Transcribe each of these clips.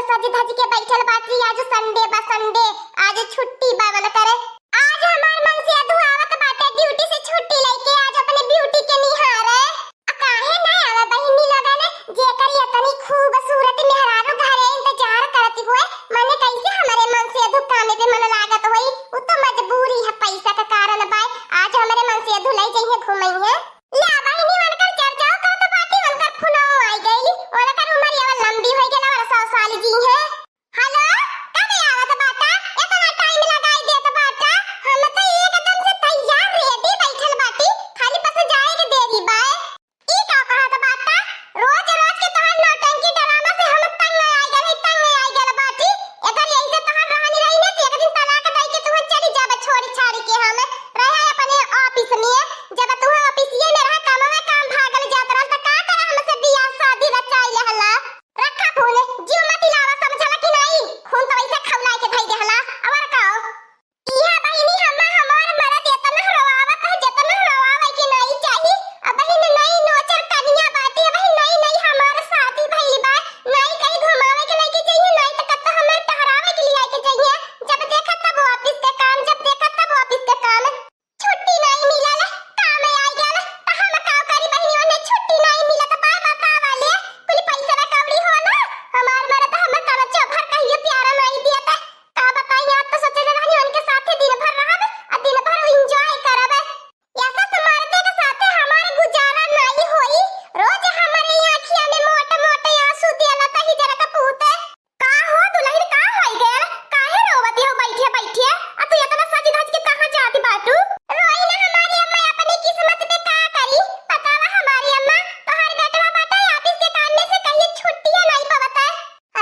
सज धज के बैठल बाटी। आज संडे बा, संडे आज छुट्टी बा मन करे। आज हमार मन से अधुआवत बाटे ड्यूटी से छुट्टी लेके आज अपने ब्यूटी के निहारे। काहे ना आवा बहिनी लगन जेकर इतनी खूबसूरत मेहरारू घरे इंतजार करती हुए मने कैसे हमारे मन से अधु कामे पे मन लागत होई। उ तो मजबूरी है, पैसा का कारण बा। आज हमारे मन से अधु लई जइहे घुमई है। या बहिनी मन कर चर जाओ कर तो बाटी मन कर फुनो आई गईली। ओला कर उमर ये लंबी होई गेला और 100 साल जी है। हेलो कब आवत बाटा? इतना टाइम लगाई देत बाटा। हम तो एकदम से तैयार रेडी बैठल बाटी, खाली बस जाए के देरी बा। ई का कहत बाटा? रोज रोज के तोहर नौटंकी ड्रामा से हम तंग आई गेल बाटी। एकर यही से तोहर रहनी रही ने एक दिन तलाक दई के तू चली जाब छोड़ी छाड़ी के। हम रहे अपने ऑफिस में, जब तू ऑफिसिए में रह काम में काम भागल जात रह त का करे हमसे बियाह शादी रचाई हला। रखा फोन जीव मत लावा, समझला कि नहीं? खून तो वैसे खौलाई के धई देहला। और कहो इहा बहिनी हमार मरद इतना रोवावत है जितना रोवावे के नहीं चाहिए। अब बहिन नहीं नोचर कनिया बाटी, बहिन नहीं हमार शादी भइल बा। नहीं कहीं घुमावे के लेके चाहिए, नहीं तो कब हमें टहरावे के लिए के चाहिए। जब देखा तब ऑफिस के काम, जब देखा तब ऑफिस के काम। छुट्टी नहीं मिलल, काम आई गेल त हम का करी बहिनी? ओने छुट्टी नहीं मिलत बा, बतावा ले कुल पैसा कौड़ी हो ना। हमार मरद हम कल चोभर कहियो प्यारा नहीं दियत। का बताई आप तो सोचले रहनी उनके साथे दिन भर रहब और दिन भर एंजॉय करब। ऐसा समारते के साथे हमारे गुजारा नहीं होई। रोज हमारे आँखिया में मोटे-मोटे आंसू देला त हिजरा का पूत। का हो दुल्हन का होई गेल? काहे रोवती हो बैठे आ तू इतना सज धज के कहां जाती बाटू? रोई ना हमारी अम्मा अपनी किस्मत पे का करी? बतावा हमारी अम्मा तोहर बेटवा बाटा ऑफिस के काम में से कहीं छुट्टियां नहीं पवता।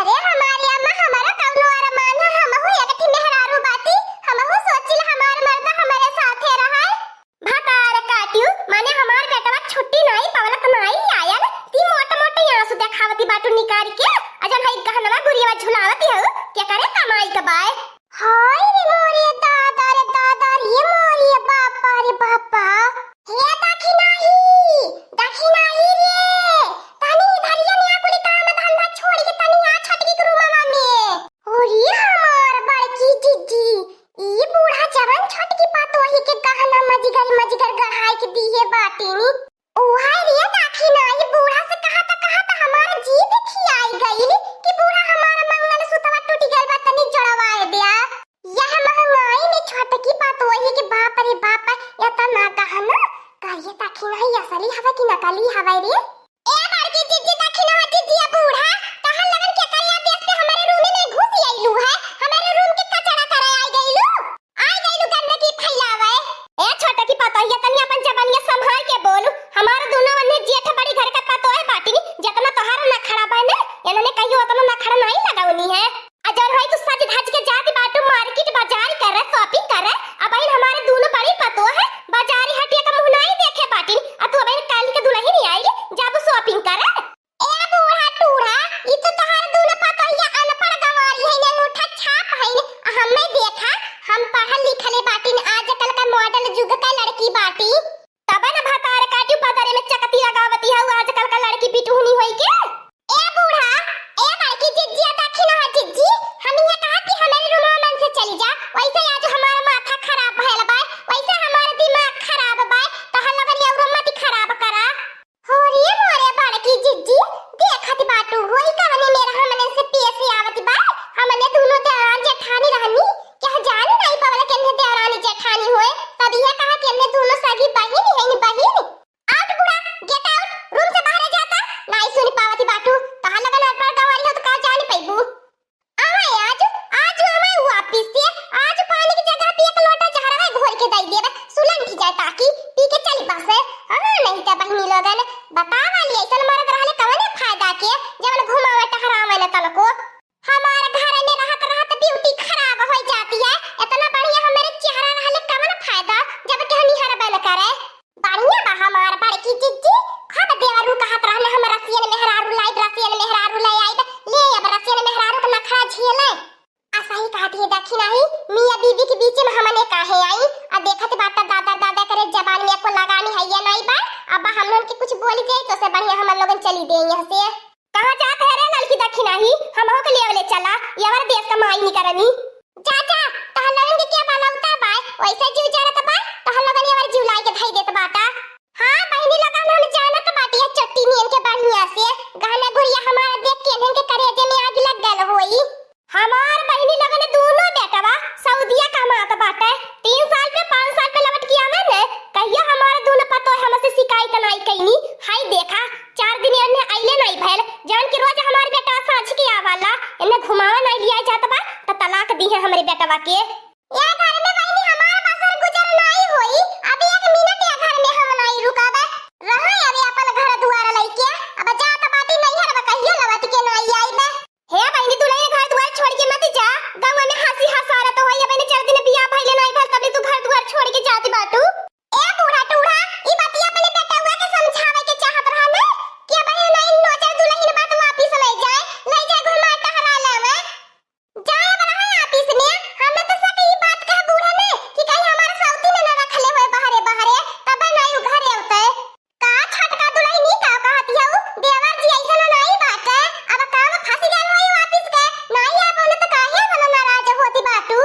अरे हमारी अम्मा हमारा कौनो अरमान है, हम हो एकठी मेहरारू बाटी। हम हो सोचिल हमार मर्द हमारे साथे रहे। भतार काटियो माने हमार बेटवा छुट्टी नहीं पवलत नहीं आयल। ती मोटे-मोटे आंसू देखावती बाटू निकाल के अजन हई गहनवा गुरिया झुलावती हो। क्या करे कमाई के बाय? हाय रे मोरे दादा रे दादा रे मोरे बापा रे बापा। हे दाखी नहीं रे तनी धरिया ने अपनी काम धंधा छोड़ के तनी आ छटकी के रूमवा में। ओरी हमार बड़की जीजी ई बूढ़ा जवन छटकी पातोही के गहना मजिगर गहाई के दिए बाटीनी। ओहाय रे दाखी नहीं बूढ़ा से कहा था हमारा जीभ खियाई गई कि बूढ़ा हमारा मंगलसूत्र टूट गइल बा तनी जड़वाए दिया। यह महंगाई में छटकी पातोही के बाप रे बाप इतना गहना कहिए दाखी नहीं असली हवा की नकली हवा रे। ए बड़की जीजी दाखी ना जीजी बूढ़ा कहां लगन के करिया देश पे हमारे रूम में घुस आइलू है। हमारे रूम के कचरा करे आई गइलू गंदगी फैलावे। ए छटकी पातोही तनी अपन जबानिया संभाल के बोलू। हमार दोनों वने जेठ बड़ी घर का पातोही बाटी जितना तोहार ना खड़ा बने इन्होंने कहियो उतना ना खड़ा नहीं लगावनी है। अजर होई तू सज धज के जाती बाटू मार्केट बाजार कर रहा शॉपिंग कर रहा। अब इन हमारे दोनों बड़ी पतो है बाजारी हटिया का मुंह नहीं देखे बाटी। आ तू अब काली के दुल्हन नहीं आई जब शॉपिंग कर। ए बूढ़ा टूढ़ा ई तो तोहार दोनों पतोहिया अनपढ़ गवारी है ने मुठा छाप है। हमने देखा हम पढ़ल लिखले बाटी आजकल का मॉडल युग का लड़की बाटी। तब न भतार काटियो बाजारे में चकती लगावती है आजकल का लड़की पिटूनी होई के। ए बूढ़ा ए बड़की जिज्जी दाखी ना जिज्जी हम ये कहा कि हमारे रूम में से चली जा। वैसे आज हमारा माथा खराब भइल बा, वैसे हमारा दिमाग खराब बा तो हम लोग ये मत खराब करा। हो रे मोरे बड़की जिज्जी देखत बाटू होई कहानी मेरा हमने से पैसे आवत बा। हमने दोनों देवरान जेठानी रहनी क्या जान नहीं पवल के हमने देवरानी जेठानी होए तब ये कहा कि हमने दोनों सगी बहन है बहन। आउट बूढ़ा गेट आउट रूम से बाहर जाता नहीं सुन पावती बाटू कहां लगन अनपढ़ गवारी हो तो का जान पैबू। आज हमें वापस से आज पानी की जगह पे एक लोटा जहरवा घोल के दई देबे सुलन की जाए ताकि पी के चली बस। हां नहीं त बहनी लोगन बतावा लिए ऐसन मरद रहले कवने फायदा के जब घुमावे टहरावे न तनको। हमारे घर में रहत ब्यूटी खराब हो जाती है। इतना बढ़िया हमारे चेहरा रहले कवन फायदा जब के निहर बन करे। बढ़िया बा हमार बड़की जिज्जी खब देवरू कहत रहले हम रसियन मेहरारू लाई आई ले अब रसियन मेहरारू तो नखरा झेले। ऐसा ही कहती है दखी नहीं मियां बीबी के बीच में हमने काहे आई। आ देखत बाटा दादा करे जबान में को लगानी है ये नहीं बा। अब हम लोग के कुछ बोली जाए तो से बढ़िया हम लोगन चली दे यहां से। कहां जात है रे लड़की दखी नहीं हम हो के लिए ले चला ये हमारे देश का माई नहीं करनी चाचा तहल लगन के क्या बाला उता बाय वैसे जीव जारत बा तहल लगन ये जीव लाई के धाई देत बाटा हां बहनी लगन हम जानत बाटी ये चट्टी नियन के बढ़िया से गाना गुड़िया हमारा देख के इनके करेजे में आग लग गल होई हमार बहनी लगन दोनों बेटवा सऊदीया कमात बाटे 3 साल पे 5 साल पे लौट के आवे ने कहियो हमारे दोनों पतो हमसे शिकायत नहीं कईनी हाय देखा 4 दिन ने आइले नहीं भैल जान के रोज हमारे बेटा साझ के आवाला इन्हें घुमावा नहीं लिया जात बा त तलाक दी है हमारे बेटवा के या घर में बहनी हमार बसर गुजर नहीं होई अभी 1 मिनट या घर में हम नहीं रुकाबे रहा अभी अपन घर दुआर लइके अब जात बाटी नहीं है कहियो लवट के नहीं आईबे हे बहनी तू नहीं घर दुआर छोड़ के मत जा गांव में हंसी हसारा तो होई अब 4 दिन बियाह भइले नहीं भल तभी तू घर दुआर छोड़ के जाती बाटू ए बूढ़ा टूढ़ा ई बतिया अपने बेटा हुआ के समझावे के चाहत रहा ने कि बहन नहीं नोचर दुल्हन बात वापस ले जाए घुमा टहरा लावे जाए बरहा ऑफिस में हमें तो सके ई बात कह बूढ़ा ने कि कहीं हमारे साउती में न रखले होए बहरे बहरे तब नहीं घरे होते का छटका दुल्हन का कहत हऊ देवर जी ऐसा नहीं बात है अब काम फंस गल होई वापस के नहीं आ बोले तो काहे वाला नाराज होती बाटू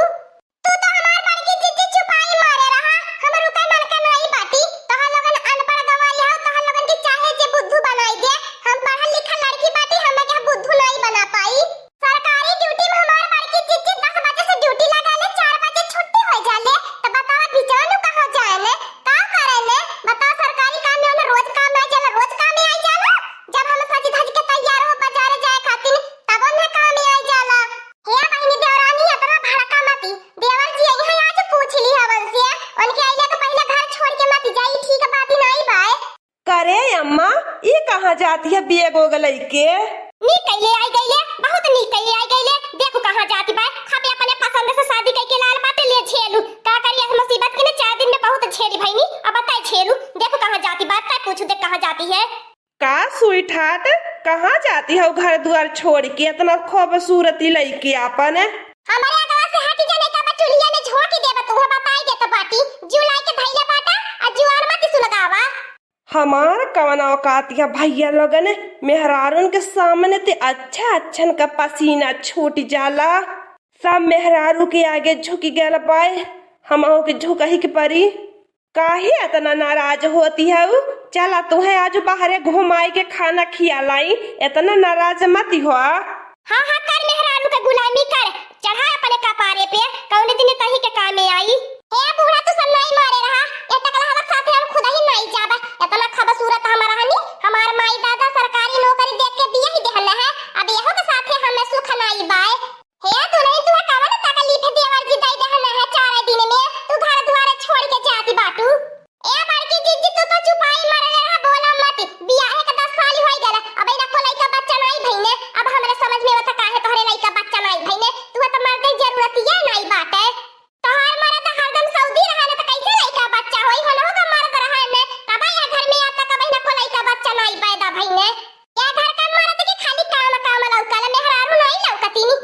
तू तो हमार बड़की जिद्दी छुपाई मारे रहा हमर उका मन का नहीं बाटी तोह लोगन अनपढ़ गवाली हो तोह लोगन के चाहे जे बुद्धू बनाई दे हम पढ़ल लिखल लड़की बाटी हमें के बुद्धू नहीं बना पाई सरकारी ड्यूटी में हमार बड़की जिद्दी 10 बजे से ड्यूटी लगा ले 4 बजे छुट्टी हो जाले तो बताओ बिचारू कहां जाए ने का करे ने बताओ सरकारी काम में रोज काम में जाला रोज काम में आई जाला जब हम सज धज के तैयार हो बाजार जाए खातिर तब उन्हें काम में आई जाला हे बहनी देवरानी इतना भड़का मती देवर जी यहां आज पूछ ली हवन से उनके आइले तो पहले घर छोड़ के मत जाई ठीक बात नहीं बाय करे अम्मा ये कहां जाती है बेग हो गलई के नी कइले आई गइले बहुत नी कइले आई गइले देखो कहां जाती बाय हम अपने पसंद से शादी करके लाल बाटे ले छेलू का करिए मुसीबत के ने 4 दिन में बहुत छेली भईनी अब बताई छेलू देखो कहां जाती बात का पूछ दे कहां जाती है का सुई ठाट कहां जाती है घर द्वार छोड़ के इतना खूबसूरती लईके अपन हमारे अगवा से हट जाने का बचुलिया ने झोंकी देबा तू बताई दे तो बाटी जुलाई के धैले बाटा आ जुआर मत सुलगावा हमार कवना औकातिया भैया लोगन मेहरारून के सामने ते अच्छा अच्छन का पसीना छूट जाला सब मेहरारू के आगे झुक गल पाए हमहू के झुकही के परी काहे इतना नाराज होती है चला तुम्हें आज बाहरे घुमाई के खाना खियालाई इतना नाराज मत हो हां हां कर मेहरारू का गुलामी कर चढ़ा अपने कपारे पे कौन दिन तही के काम में आई ए बूढ़ा तू सब नहीं मारे रहा ये टकला हवा साथे हम खुद ही नहीं जाबा इतना खूबसूरत हमारा हनी हमार माई दादा सरकारी नौकरी देख के बियाह ही देहले है अब यहो के साथे हमें सुख नहीं बाय हे तू नहीं तू कावन तकलीफ देवर जी दई देहले है 4 दिन में तू घर द्वार छोड़ के जाती बाटू ए बड़की जीजी तू तो चुपाई मारले रहा बोला मत बियाह के 10 साल होई गला अब इना को लइका बच्चा नहीं भइने अब हमरे समझ में आवत काहे तोहरे लइका बच्चा नहीं भइने तू तो मर्द जरूरत ये नहीं बाटे तोहर मर्द हरदम सऊदी रहने तो कैसे लइका बच्चा होई होना होगा मर्द रहने तब या घर में आता कब इना को लइका बच्चा नहीं पैदा भइने या घर का मर्द के खाली काम काम लौकल मेहरारू नहीं लौकतीनी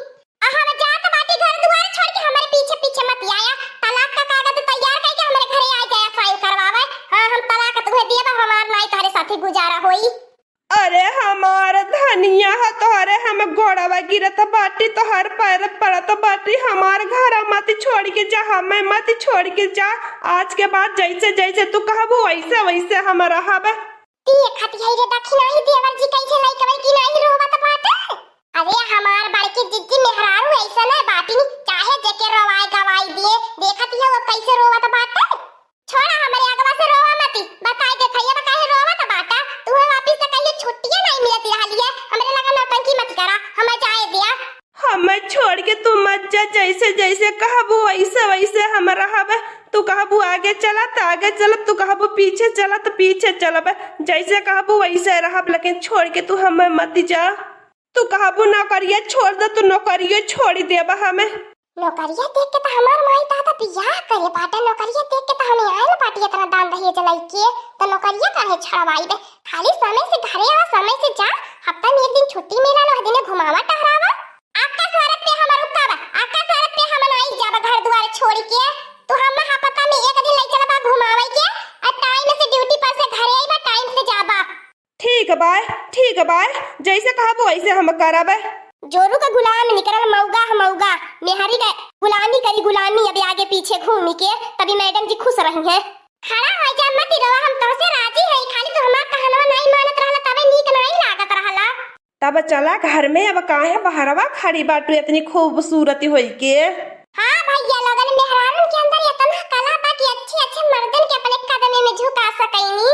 हम जात बाटी घर द्वार छोड़ के हमारे पीछे पीछे मत आया तलाक का कागज तैयार करके हमारे घरे आ जाया साइन करवावे हां हम तलाक तुम्हें देबा हमार नहीं तारे साथी गुजारा होई अरे हमार धनिया है तोहरे हम गोड़वा गिरत बाटी तोहर पैर पड़त बाटी हमार घर मत छोड़ के जा हमें मत छोड़ के जा आज के बाद जैसे जैसे तू कहबो वैसे वैसे हम रहब ती खटिया रे दखिना ही देवर जी कैसे लइकवे की नहीं रोवत बाटे अरे हमार बड़की जिद्दी मेहरारू ऐसा ना बाटी चाहे जेके रोवाए गवाई दिए देखत है वो कैसे रोवत बाटे छोड़ा हमारे अगवा से रोवा मती बताई दे भैया काहे रोवत बाटा तू वापस तक कहीं छुट्टियां नहीं मिलती रहली है हमरे लगा नौटंकी मत करा हमें जाए दिया हमें छोड़ के तू मत जा जैसे जैसे कहबो वैसे वैसे हम रहब तू कहबो आगे चला तो आगे चलब तू कहबो पीछे चला तो पीछे चलब जैसे कहबो वैसे रहब लेकिन छोड़ के तू हमें मत जा तू कहबो नौकरिया छोड़ दे तू नौकरिया छोड़ देबा हमें नौकरिया देख के तो हमार माई दादा बियाह करे बाटे नौकरिया देख के तो हमें आयल बाटी इतना दान रही जलाई के तो नौकरिया काहे छड़वाई बे खाली समय से घरे आ समय से जा हफ्ता में एक दिन छुट्टी मिला लो दिन घुमावा टहरावा आपका स्वागत पे हमार रुकावा आपका स्वागत पे हम नहीं जाबा घर द्वार छोड़ के तो हम हां पता में एक दिन ले चलबा घुमावे के और टाइम से ड्यूटी पर से घरे आईबा टाइम से जाबा ठीक है बाय जैसे कहबो वैसे हम करब जोरू का गुलाम निकल मेहरी का गुलामी करी गुलामी अभी आगे पीछे घूमी के तभी मैडम जी खुश रही हैं। खड़ा हो जा मत रवा हम तो से राजी है खाली तो हमार कहनवा नहीं मानत रहला तबे नीक नहीं लागत रहला। तब चला घर में अब काहे बहरवा खड़ी बाटू इतनी खूबसूरती होई के। हाँ भैया लोगन मेहरारू के अंदर इतना कला बा कि अच्छे अच्छे मर्दन के अपने कदम में झुका सकैनी।